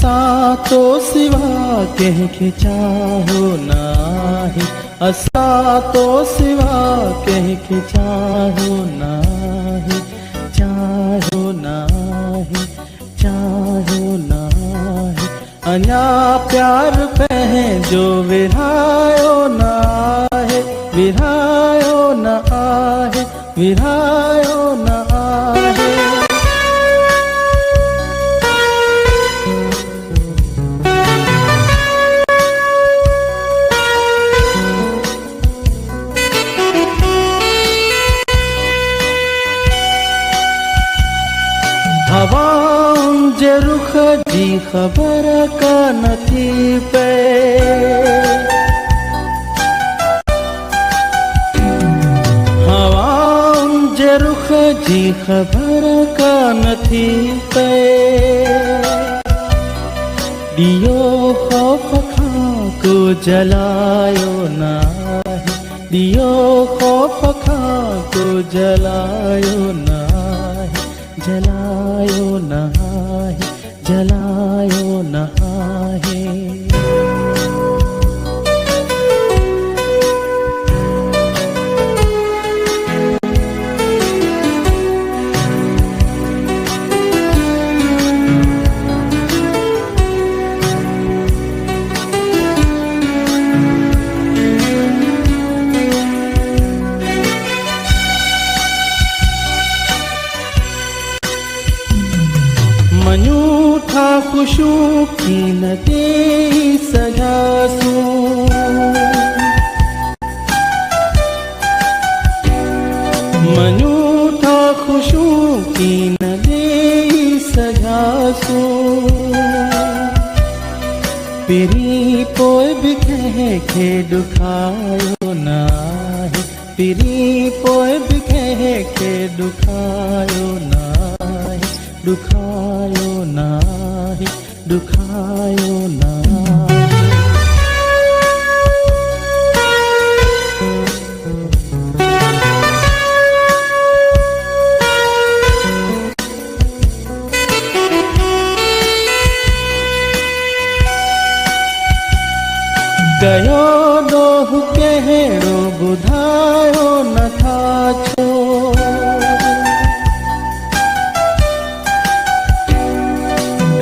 असा तो सिवा कंहिंखे चाहो नाहे, असा तो सिवा कंहिंखे चाहो नाहे, चाहो नाहे, चाहो नाहे। अञा प्यार पंहिंजो विरहायो नाहे, विरहायो न आहे, विरहायो न आहे। हवाउनि जे रुख जी ख़बर कान थी पए, हवाउनि जे रुख जी ख़बर कान थी पए। ॾियो ख़ौफ़ खां को जलायो नाहे, ॾियो ख़ौफ़ खां को जलायो नाहे, जलायो नाहे, जलायो नाहे। मञूं था ख़ुशियूं की न दे सघासूं, मञूं था ख़ुशियूं की न दे सघासूं। पिरी पोइ बि कंहिंखे ॾुखायो नाहे, पिरी पोइ बि कंहिंखे ॾुखायो नाहे, ॾुखायो नाहे, ॾुखायो नाहे। कयो ॾोहु कहिड़ो ॿुधायो नथा छो,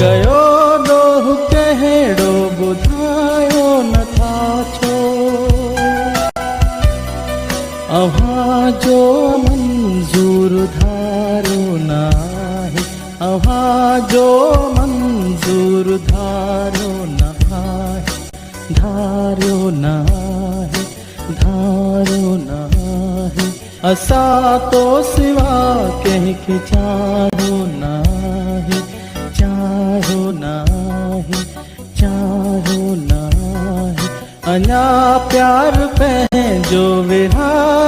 कयो ॾोहु कहिड़ो ॿुधायो नथा छो। अव्हां जो मंज़ूर धारो नाहे, अव्हां जो मंज़ूर धारो नाहे, धारो नाहे, धारो नाहे। असा तो सिवा कंहिंखे चाहो नाहे, चाहो नाहे, चाहो नाहे। अञा प्यार पंहिंजो विरहायो